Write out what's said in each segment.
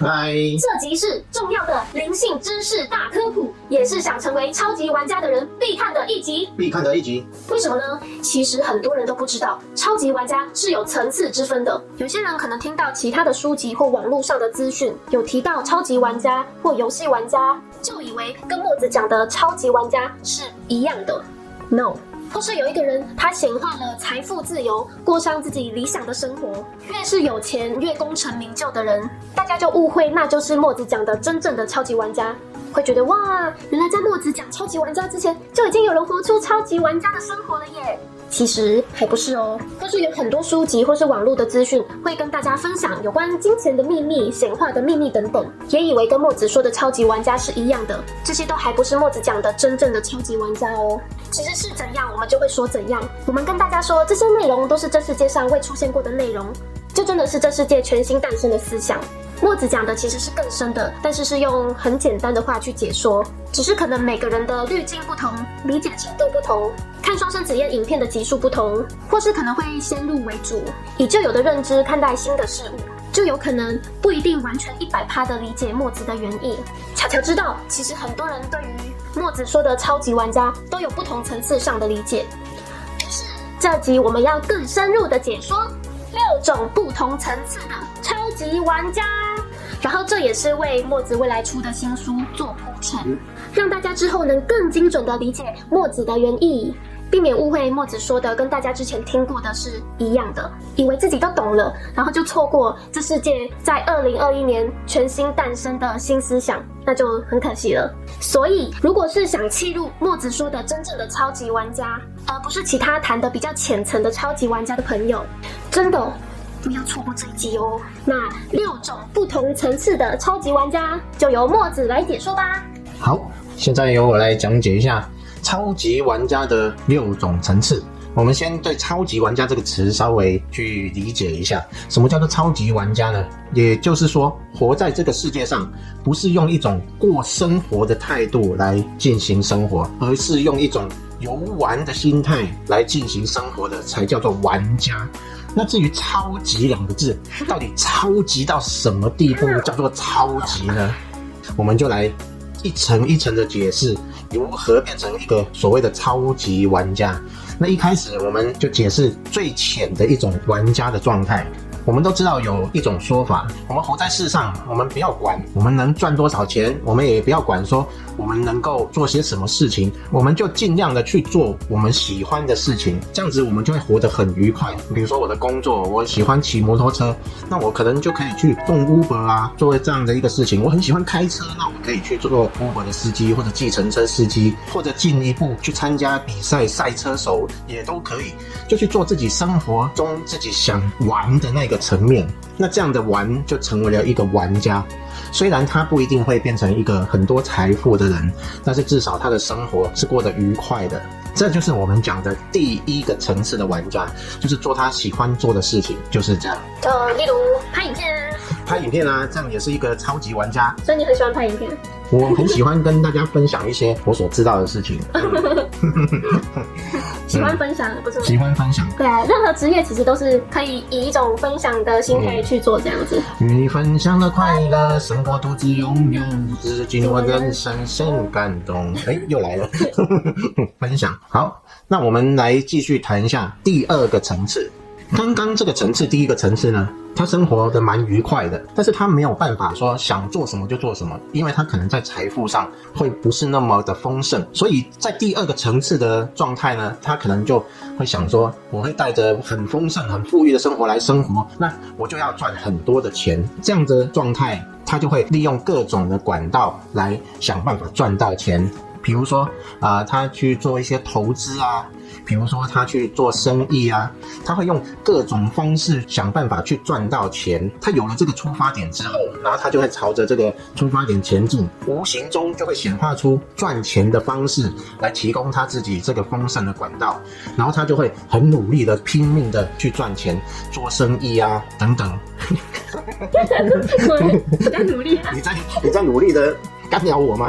嗨，这集是重要的灵性知识大科普，也是想成为超级玩家的人必看的一集。为什么呢？其实很多人都不知道，超级玩家是有层次之分的。有些人可能听到其他的书籍或网络上的资讯，有提到超级玩家或游戏玩家，就以为跟墨子讲的超级玩家是一样的。No。或是有一个人，他显化了财富自由，过上自己理想的生活。越是有钱、越功成名就的人，大家就误会那就是墨子讲的真正的超级玩家，会觉得哇，原来在墨子讲超级玩家之前，就已经有人活出超级玩家的生活了耶。其实还不是哦，或是有很多书籍或是网络的资讯会跟大家分享有关金钱的秘密、显化的秘密等等，也以为跟墨子说的超级玩家是一样的，这些都还不是墨子讲的真正的超级玩家哦。其实是怎样，我们就会说怎样。我们跟大家说这些内容都是这世界上未出现过的内容，就真的是这世界全新诞生的思想。墨子讲的其实是更深的，但是是用很简单的话去解说，只是可能每个人的滤镜不同，理解程度不同，看双生子夜影片的集数不同，或是可能会先入为主，以旧有的认知看待新的事物，就有可能不一定完全100%的理解墨子的原意。巧巧知道，其实很多人对于墨子说的超级玩家都有不同层次上的理解。于是这集我们要更深入的解说6种不同层次的超级玩家，然后这也是为墨子未来出的新书做铺陈，让大家之后能更精准的理解墨子的原意，避免误会墨子说的跟大家之前听过的是一样的，以为自己都懂了，然后就错过这世界在2021年全新诞生的新思想，那就很可惜了。所以如果是想切入墨子说的真正的超级玩家，而不是其他谈的比较浅层的超级玩家的朋友，真的不要错过这一集哦。那6种不同层次的超级玩家，就由墨子来解说吧。好，现在由我来讲解一下超级玩家的6种层次。我们先对超级玩家这个词稍微去理解一下，什么叫做超级玩家呢？也就是说，活在这个世界上，不是用一种过生活的态度来进行生活，而是用一种游玩的心态来进行生活的，才叫做玩家。那至于超级2个字，到底超级到什么地步叫做超级呢？我们就来一层一层的解释如何变成一个所谓的超级玩家。那一开始我们就解释最浅的一种玩家的状态。我们都知道有一种说法，我们活在世上，我们不要管我们能赚多少钱，我们也不要管说我们能够做些什么事情，我们就尽量的去做我们喜欢的事情，这样子我们就会活得很愉快。比如说我的工作，我喜欢骑摩托车，那我可能就可以去送 Uber 啊，作为这样的一个事情。我很喜欢开车，那我可以去做 Uber 的司机或者计程车司机，或者进一步去参加比赛，赛车手也都可以，就去做自己生活中自己想玩的那个层面。那这样的玩就成为了一个玩家，虽然他不一定会变成一个很多财富的人，但是至少他的生活是过得愉快的。这就是我们讲的第1个层次的玩家，就是做他喜欢做的事情，就是这样。例如拍影片啊，拍影片啊，这样也是一个超级玩家。所以你很喜欢拍影片？我很喜欢跟大家分享一些我所知道的事情。喜欢分享，不是吗？喜欢分享。对啊，任何职业其实都是可以以一种分享的心态去做这样子。与你分享的快乐，生活独自拥有，至今我仍深深感动。又来了。分享。好，那我们来继续谈一下第2个层次。刚刚这个层次，第1个层次呢，他生活的蛮愉快的，但是他没有办法说想做什么就做什么，因为他可能在财富上会不是那么的丰盛，所以在第2个层次的状态呢，他可能就会想说，我会带着很丰盛很富裕的生活来生活，那我就要赚很多的钱。这样的状态他就会利用各种的管道来想办法赚到钱。比如说他去做一些投资啊，比如说他去做生意啊，他会用各种方式想办法去赚到钱。他有了这个出发点之后，然后他就会朝着这个出发点前进，无形中就会显化出赚钱的方式来提供他自己这个丰盛的管道，然后他就会很努力的拼命的去赚钱，做生意啊等等。我在努力啊。你在努力的干扰我吗？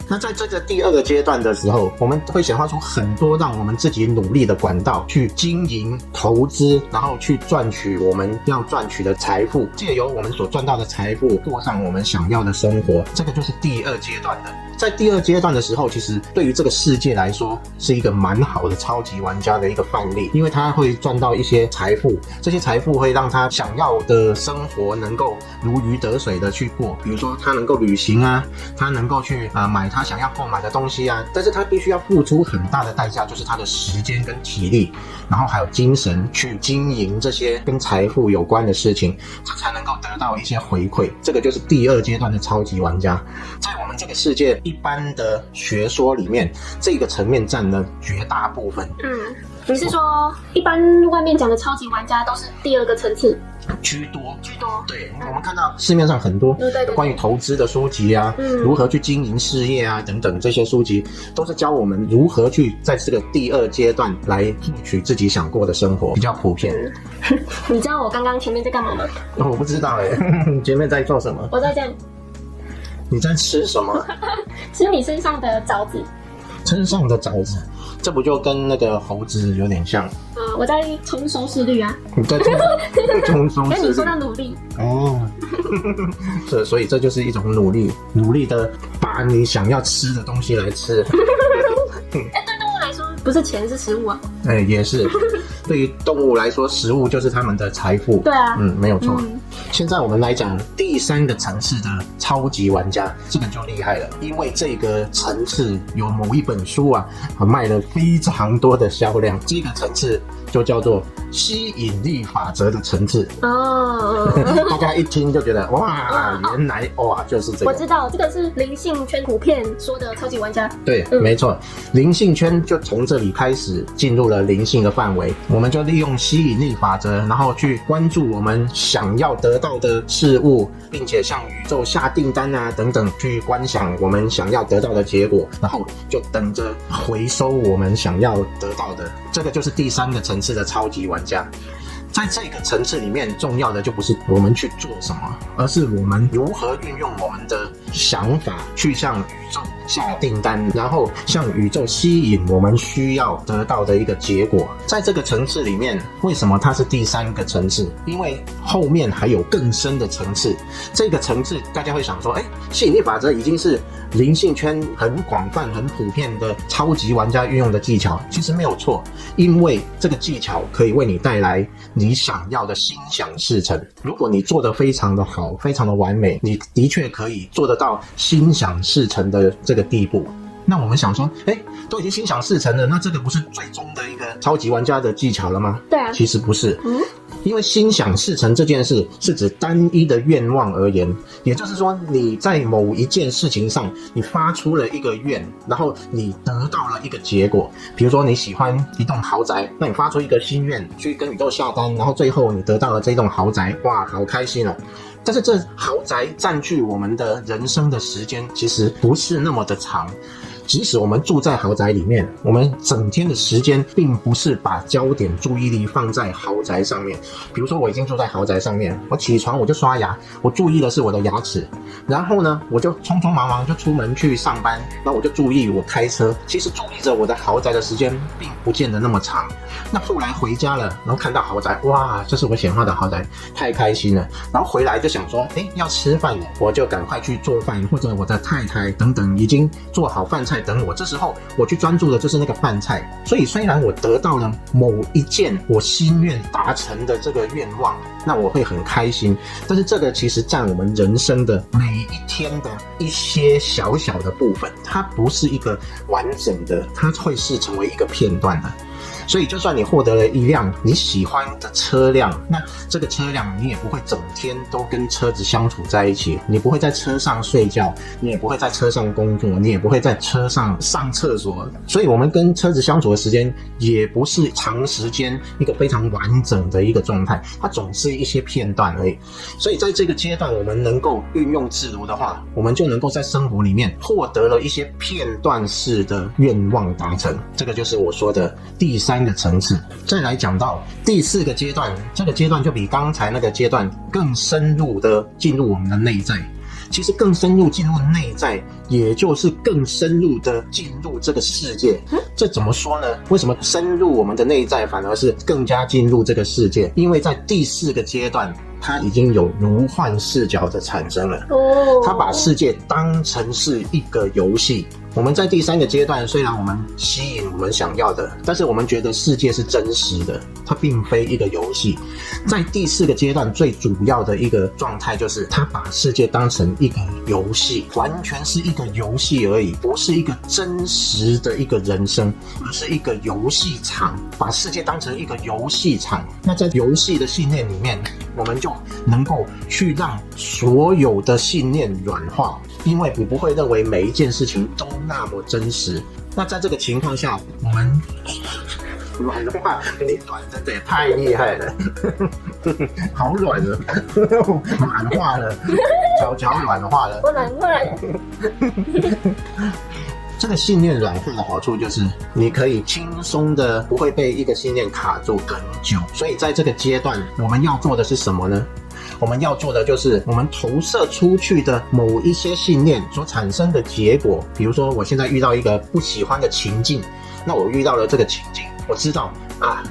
那在这个第2个阶段的时候，我们会显化出很多让我们自己努力的管道去经营、投资，然后去赚取我们要赚取的财富，借由我们所赚到的财富过上我们想要的生活。这个就是第二阶段的。在第二阶段的时候，其实对于这个世界来说是一个蛮好的超级玩家的一个范例，因为他会赚到一些财富，这些财富会让他想要的生活能够如鱼得水的去过，比如说他能够旅行啊，他能够去买他想要购买的东西啊，但是他必须要付出很大的代价，就是他的时间跟体力，然后还有精神去经营这些跟财富有关的事情，他才能够得到一些回馈。这个就是第二阶段的超级玩家。在我们这个世界一般的学说里面，这个层面占了绝大部分。你是说一般外面讲的超级玩家都是第二个层次？居多。对，我们看到市面上很多关于投资的书籍啊，如何去经营事业啊等等，这些书籍都是教我们如何去在这个第二阶段来获取自己想过的生活，比较普遍。你知道我刚刚前面在干嘛吗？我不知道你前面在做什么？我在这样。你在吃什么？吃你身上的枣子。身上的枣子，这不就跟那个猴子有点像？我在冲收视率啊。你在冲收视率？跟你说的努力。所以这就是一种努力的把你想要吃的东西来吃。对动物来说，不是钱是食物啊。也是。对于动物来说，食物就是他们的财富。对啊。没有错。现在我们来讲第三个层次的超级玩家，这个就厉害了，因为这个层次有某一本书啊，卖了非常多的销量。这个层次就叫做吸引力法则的层次。大家一听就觉得哇，原来就是这个。我知道这个是灵性圈普遍说的超级玩家。对，没错，灵性圈就从这里开始进入了灵性的范围。我们就利用吸引力法则，然后去关注我们想要得到的事物，并且向宇宙下订单啊等等，去观想我们想要得到的结果，然后就等着回收我们想要得到的。这个就是第三个层次的超级玩家。在这个层次里面，重要的就不是我们去做什么，而是我们如何运用我们的想法去向宇宙下订单，然后向宇宙吸引我们需要得到的一个结果。在这个层次里面，为什么它是第三个层次？因为后面还有更深的层次。这个层次大家会想说，吸引力法则已经是灵性圈很广泛很普遍的超级玩家运用的技巧。其实没有错，因为这个技巧可以为你带来你想要的心想事成。如果你做得非常的好，非常的完美，你的确可以做得到心想事成的这个地步。那我们想说，都已经心想事成了，那这个不是最终的一个超级玩家的技巧了吗？对啊。其实不是。因为心想事成这件事是指单一的愿望而言，也就是说你在某一件事情上你发出了一个愿，然后你得到了一个结果。比如说你喜欢一栋豪宅，那你发出一个心愿去跟宇宙下单，然后最后你得到了这栋豪宅，哇，好开心哦。但是这豪宅占据我们的人生的时间其实不是那么的长。即使我们住在豪宅里面，我们整天的时间并不是把焦点注意力放在豪宅上面。比如说我已经住在豪宅上面，我起床我就刷牙，我注意的是我的牙齿，然后呢我就匆匆忙忙就出门去上班，然后我就注意我开车，其实注意着我的豪宅的时间并不见得那么长。那后来回家了，然后看到豪宅，哇，这是我显化的豪宅，太开心了。然后回来就想说，要吃饭了，我就赶快去做饭，或者我的太太等等已经做好饭菜等我，这时候我去专注的就是那个饭菜。所以虽然我得到了某一件我心愿达成的这个愿望，那我会很开心，但是这个其实占我们人生的每一天的一些小小的部分，它不是一个完整的，它会是成为一个片段的。所以就算你获得了一辆你喜欢的车辆，那这个车辆你也不会整天都跟车子相处在一起，你不会在车上睡觉，你也不会在车上工作，你也不会在车上上厕所。所以我们跟车子相处的时间也不是长时间一个非常完整的一个状态，它总是一些片段而已。所以在这个阶段我们能够运用自如的话，我们就能够在生活里面获得了一些片段式的愿望达成。这个就是我说的第三个层次。再来讲到第四个阶段，这个阶段就比刚才那个阶段更深入的进入我们的内在。其实更深入进入内在，也就是更深入的进入这个世界。这怎么说呢？为什么深入我们的内在反而是更加进入这个世界？因为在第4个阶段，它已经有如幻视角的产生了。它把世界当成是一个游戏。我们在第3个阶段，虽然我们吸引我们想要的，但是我们觉得世界是真实的，它并非一个游戏。在第4个阶段，最主要的一个状态就是他把世界当成一个游戏，完全是一个游戏而已，不是一个真实的一个人生，而是一个游戏场，把世界当成一个游戏场。那在游戏的信念里面，我们就能够去让所有的信念软化，因为你不会认为每一件事情都那么真实。那在这个情况下，我们软化，你软真的也太厉害了，好软了，软化了，脚软化了，我软化了。这个信念软化的好处就是，你可以轻松的不会被一个信念卡住很久。所以在这个阶段，我们要做的是什么呢？我们要做的就是我们投射出去的某一些信念所产生的结果。比如说我现在遇到一个不喜欢的情境，那我遇到了这个情境，我知道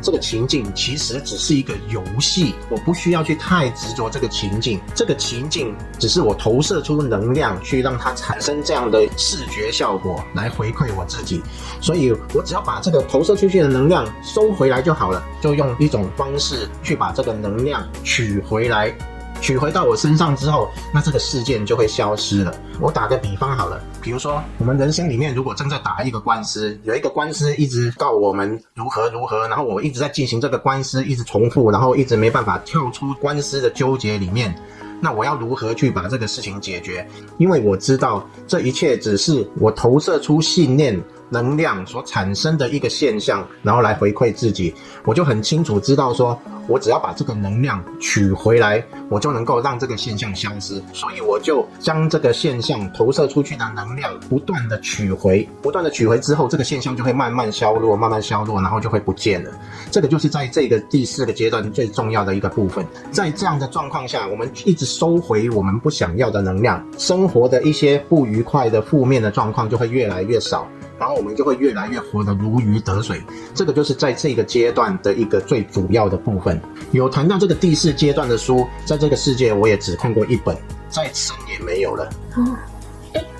这个情境其实只是一个游戏，我不需要去太执着这个情境，这个情境只是我投射出能量去让它产生这样的视觉效果来回馈我自己，所以我只要把这个投射出去的能量收回来就好了，就用一种方式去把这个能量取回来，取回到我身上之后，那这个事件就会消失了。我打个比方好了，比如说我们人生里面如果正在打一个官司，有一个官司一直告我们如何如何，然后我一直在进行这个官司，一直重复，然后一直没办法跳出官司的纠结里面，那我要如何去把这个事情解决？因为我知道这一切只是我投射出信念能量所产生的一个现象，然后来回馈自己，我就很清楚知道说，我只要把这个能量取回来，我就能够让这个现象消失。所以我就将这个现象投射出去的能量不断的取回，不断的取回之后，这个现象就会慢慢消落，慢慢消落，然后就会不见了。这个就是在这个第4个阶段最重要的一个部分。在这样的状况下，我们一直收回我们不想要的能量，生活的一些不愉快的负面的状况就会越来越少，然后我们就会越来越活得如鱼得水。这个就是在这个阶段的一个最主要的部分。有谈到这个第4阶段的书，在这个世界我也只看过1本，再深也没有了。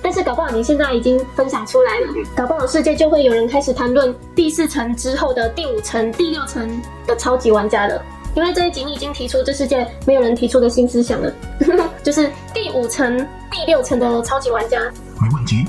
但是搞不好你现在已经分享出来了，搞不好世界就会有人开始谈论第4层之后的第5层、第6层的超级玩家了。因为这一集你已经提出这世界没有人提出的新思想了，就是第5层、第6层的超级玩家。没问题。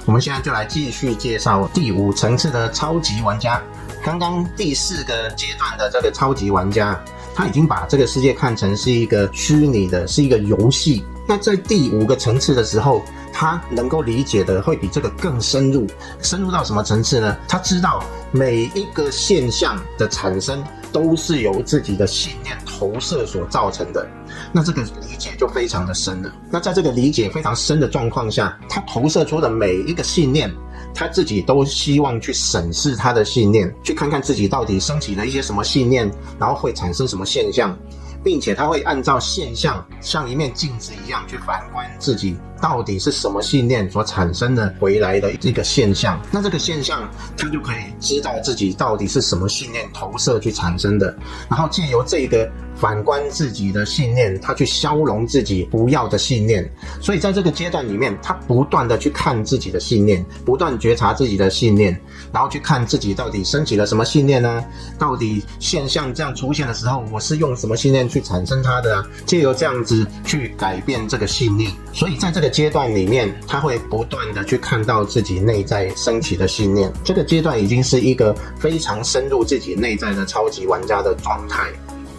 我们现在就来继续介绍第5层次的超级玩家。刚刚第4个阶段的这个超级玩家，他已经把这个世界看成是一个虚拟的，是一个游戏。那在第5个层次的时候，他能够理解的会比这个更深入。深入到什么层次呢？他知道每一个现象的产生都是由自己的信念投射所造成的。那这个理解就非常的深了。那在这个理解非常深的状况下，他投射出的每一个信念，他自己都希望去审视他的信念，去看看自己到底升起了一些什么信念，然后会产生什么现象，并且他会按照现象像一面镜子一样去反观自己到底是什么信念所产生的回来的一个现象。那这个现象他就可以知道自己到底是什么信念投射去产生的，然后借由这个反观自己的信念，他去消融自己不要的信念。所以在这个阶段里面，他不断的去看自己的信念，不断觉察自己的信念，然后去看自己到底升起了什么信念呢？到底现象这样出现的时候，我是用什么信念去产生它的啊？借由这样子去改变这个信念。所以在这个阶段里面，他会不断的去看到自己内在升起的信念。这个阶段已经是一个非常深入自己内在的超级玩家的状态。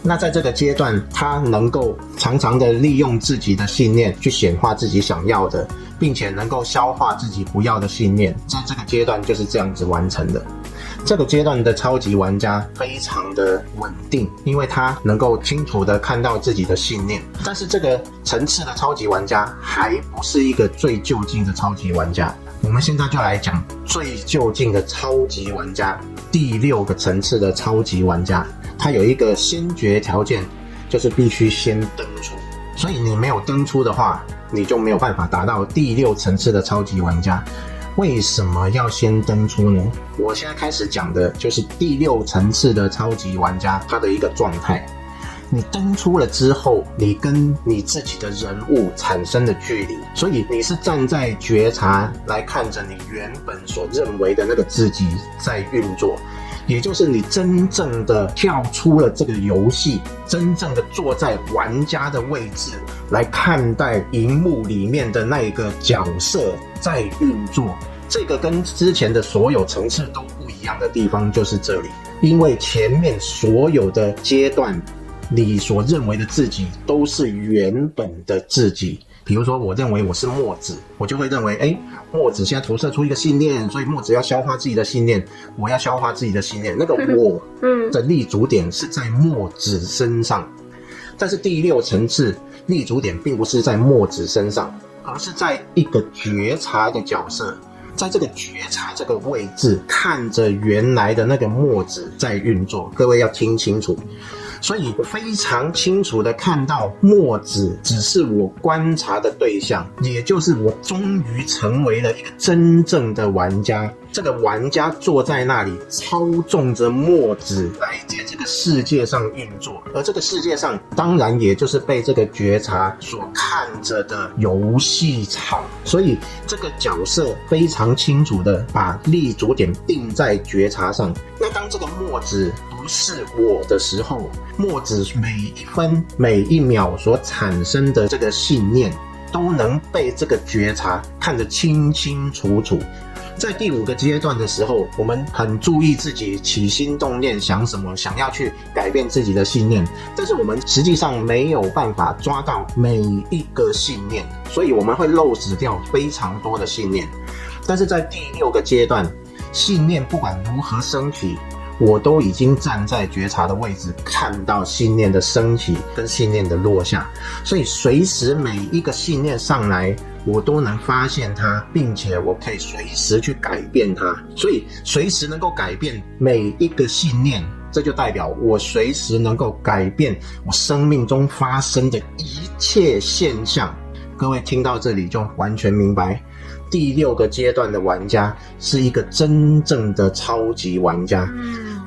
那在这个阶段，他能够常常的利用自己的信念去显化自己想要的，并且能够消化自己不要的信念。在这个阶段就是这样子完成的。这个阶段的超级玩家非常的稳定，因为他能够清楚的看到自己的信念。但是这个层次的超级玩家还不是一个最就近的超级玩家。我们现在就来讲最就近的超级玩家，第6个层次的超级玩家。他有一个先决条件，就是必须先登出。所以你没有登出的话，你就没有办法达到第6层次的超级玩家。为什么要先登出呢？我现在开始讲的就是第6层次的超级玩家他的一个状态。你登出了之后，你跟你自己的人物产生的距离，所以你是站在觉察来看着你原本所认为的那个自己在运作，也就是你真正的跳出了这个游戏，真正的坐在玩家的位置来看待荧幕里面的那个角色在运作。这个跟之前的所有层次都不一样的地方就是这里，因为前面所有的阶段你所认为的自己都是原本的自己。比如说我认为我是墨子，我就会认为墨子现在投射出一个信念，所以墨子要消化自己的信念，我要消化自己的信念，那个我的立足点是在墨子身上。但是第6层次立足点并不是在墨子身上，而是在一个觉察的角色，在这个觉察这个位置看着原来的那个墨子在运作。各位要听清楚，所以我非常清楚的看到墨子只是我观察的对象，也就是我终于成为了一个真正的玩家。这个玩家坐在那里操纵着墨子来在这个世界上运作，而这个世界上当然也就是被这个觉察所看着的游戏场。所以这个角色非常清楚的把立足点定在觉察上。那当这个墨子不是我的时候，墨子每一分每一秒所产生的这个信念都能被这个觉察看得清清楚楚。在第5个阶段的时候，我们很注意自己起心动念想什么，想要去改变自己的信念，但是我们实际上没有办法抓到每一个信念，所以我们会漏死掉非常多的信念。但是在第6个阶段，信念不管如何升起，我都已经站在觉察的位置，看到信念的升起跟信念的落下，所以随时每一个信念上来，我都能发现它，并且我可以随时去改变它。所以随时能够改变每一个信念，这就代表我随时能够改变我生命中发生的一切现象。各位听到这里就完全明白，第6个阶段的玩家是一个真正的超级玩家。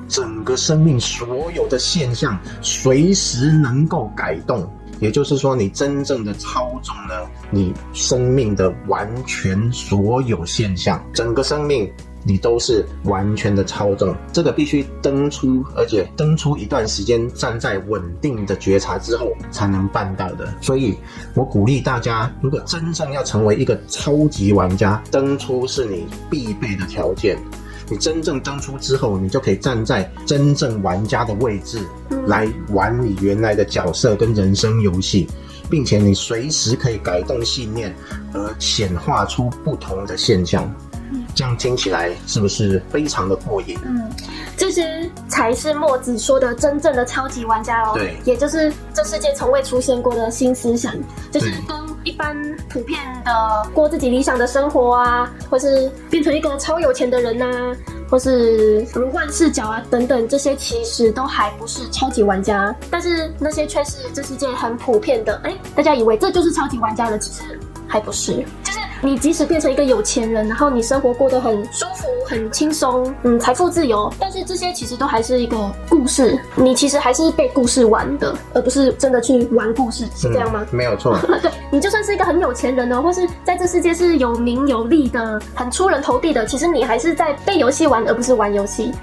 整个生命所有的现象随时能够改动，也就是说你真正的操纵了你生命的完全所有现象，整个生命你都是完全的操纵。这个必须登出，而且登出一段时间，站在稳定的觉察之后才能办到的。所以我鼓励大家，如果真正要成为一个超级玩家，登出是你必备的条件。你真正登出之后，你就可以站在真正玩家的位置来玩你原来的角色跟人生游戏，并且你随时可以改动信念而显化出不同的现象。这样听起来是不是非常的过瘾？这些才是墨子说的真正的超级玩家哦。对，也就是这世界从未出现过的新思想，就是跟一般普遍的过自己理想的生活啊，或是变成一个超有钱的人啊，或是如幻视角啊等等，这些其实都还不是超级玩家，但是那些却是这世界很普遍的。大家以为这就是超级玩家了，其实还不是。就是你即使变成一个有钱人，然后你生活过得很舒服、很轻松，财富自由，但是这些其实都还是一个故事，你其实还是被故事玩的，而不是真的去玩故事，是这样吗？没有错。对，你就算是一个很有钱人哦，或是在这世界是有名有利的、很出人头地的，其实你还是在被游戏玩，而不是玩游戏。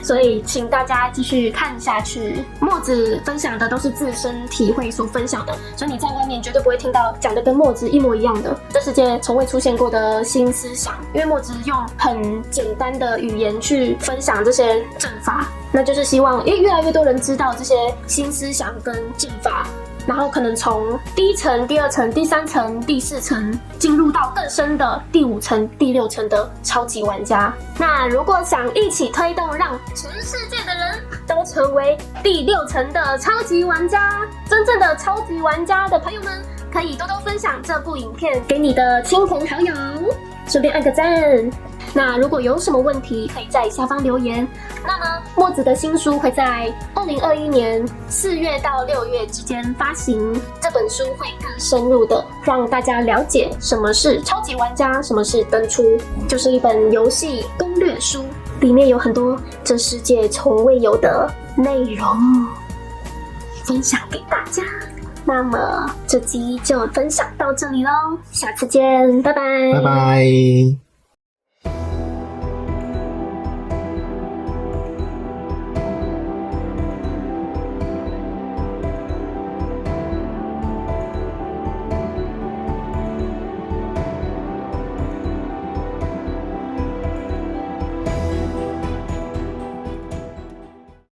所以请大家继续看下去，墨子分享的都是自身体会所分享的，所以你在外面绝对不会听到讲的跟墨子一模一样的，这世界从未出现过的新思想。因为墨子用很简单的语言去分享这些正法，那就是希望越来越多人知道这些新思想跟正法，然后可能从第1层、第2层、第3层、第4层进入到更深的第5层、第6层的超级玩家。那如果想一起推动，让全世界的人都成为第6层的超级玩家，真正的超级玩家的朋友们，可以多多分享这部影片给你的亲朋好友，顺便按个赞。那如果有什么问题，可以在下方留言。那么墨子的新书会在2021年4月到6月之间发行，这本书会更深入的让大家了解什么是超级玩家，什么是登出，就是一本游戏攻略书，里面有很多这世界从未有的内容分享给大家。那么这集就分享到这里咯，下次见，拜拜。拜拜。